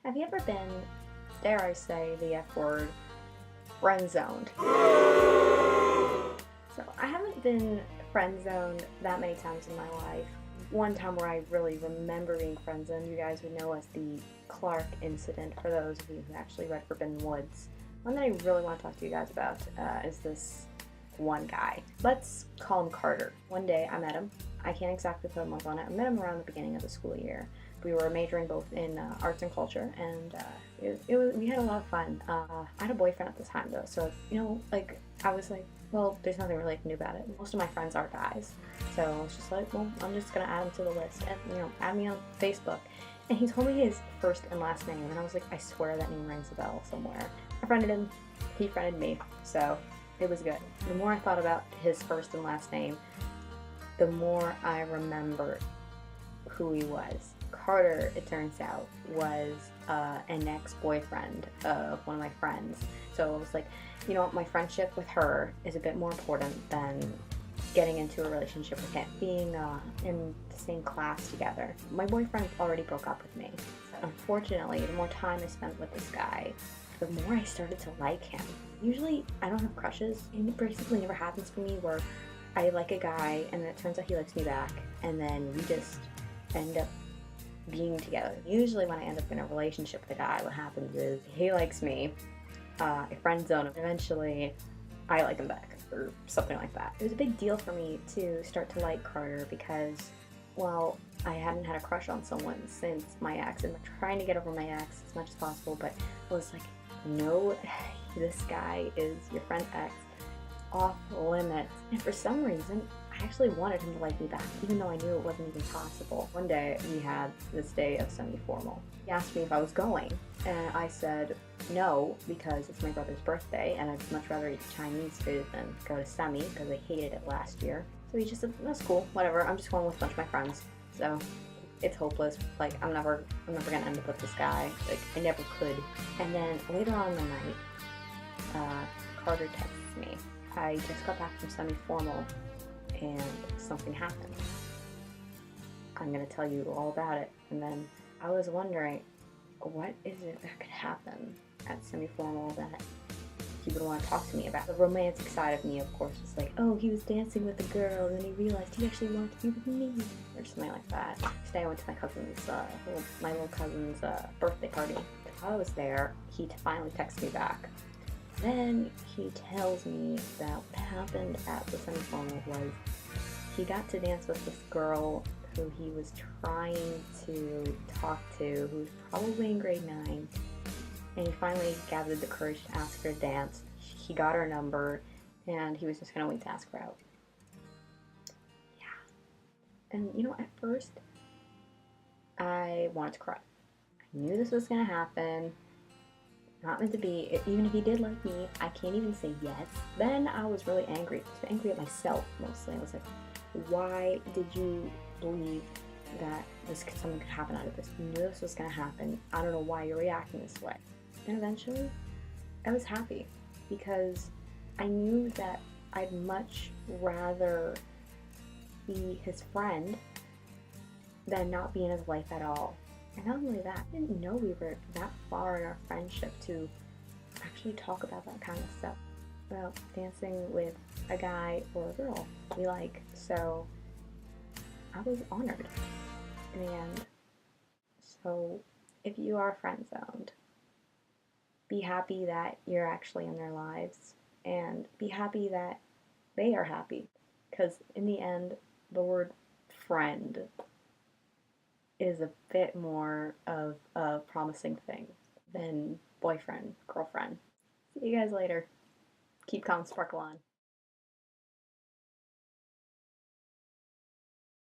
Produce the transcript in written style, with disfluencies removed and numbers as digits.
Have you ever been, dare I say the F word, friend-zoned? So I haven't been friend-zoned that many times in my life. One time where I really remember being friend-zoned, you guys would know as the Clark incident, for those of you who actually read Forbidden Woods. One that I really want to talk to you guys about is this one guy. Let's call him Carter. One day I met him. I can't exactly put a month on it. I met him around the beginning of the school year. We were majoring both in arts and culture, and we had a lot of fun. I had a boyfriend at the time though, so like I was like, well, there's nothing really I can do about it. Most of my friends are guys, so I was just like, well, I'm just gonna add him to the list, and add me on Facebook. And he told me his first and last name, and I was like, I swear that name rings a bell somewhere. I friended him, he friended me, so it was good. The more I thought about his first and last name, the more I remembered who he was. Carter, it turns out, was an ex-boyfriend of one of my friends. So I was like, you know what, my friendship with her is a bit more important than getting into a relationship with him. Being in the same class together. My boyfriend already broke up with me. Unfortunately, the more time I spent with this guy, the more I started to like him. Usually, I don't have crushes. It basically never happens for me where I like a guy and then it turns out he likes me back, and then we just end up being together. Usually when I end up in a relationship with a guy, what happens is he likes me, I friend zone him, eventually I like him back, or something like that. It was a big deal for me to start to like Carter because, well, I hadn't had a crush on someone since my ex, and I'm trying to get over my ex as much as possible, but I was like, no, this guy is your friend's ex, off limits. And for some reason, I actually wanted him to like me back, even though I knew it wasn't even possible. One day, we had this day of semi-formal. He asked me if I was going, and I said no, because it's my brother's birthday, and I'd much rather eat Chinese food than go to semi, because I hated it last year. So he just said, that's cool, whatever, I'm just going with a bunch of my friends. So it's hopeless, like, I'm never gonna end up with this guy, like, I never could. And then later on in the night, Carter texts me. I just got back from semi-formal, and something happened. I'm gonna tell you all about it. And then I was wondering, what is it that could happen at semi-formal that he would want to talk to me about? The romantic side of me, of course, was like, oh, he was dancing with a girl, and then he realized he actually wanted to be with me, or something like that. Today I went to my little cousin's birthday party. While I was there, he finally texted me back. Then he tells me that what happened at the semi-formal was he got to dance with this girl who he was trying to talk to, who was probably in grade 9, and he finally gathered the courage to ask her to dance. He got her number, and he was just gonna wait to ask her out. Yeah. And at first, I wanted to cry. I knew this was gonna happen. Not meant to be. Even if he did like me, I can't even say yes. Then I was really angry. I was angry at myself, mostly. I was like, why did you believe that something could happen out of this? You knew this was gonna happen. I don't know why you're reacting this way. And eventually, I was happy because I knew that I'd much rather be his friend than not be in his life at all. And not only that, I didn't know we were that far in our friendship to actually talk about that kind of stuff. About dancing with a guy or a girl we like. So I was honored in the end. So if you are friend-zoned, be happy that you're actually in their lives, and be happy that they are happy. Because in the end, the word friend is a bit more of a promising thing than boyfriend, girlfriend. See you guys later. Keep calm, sparkle on.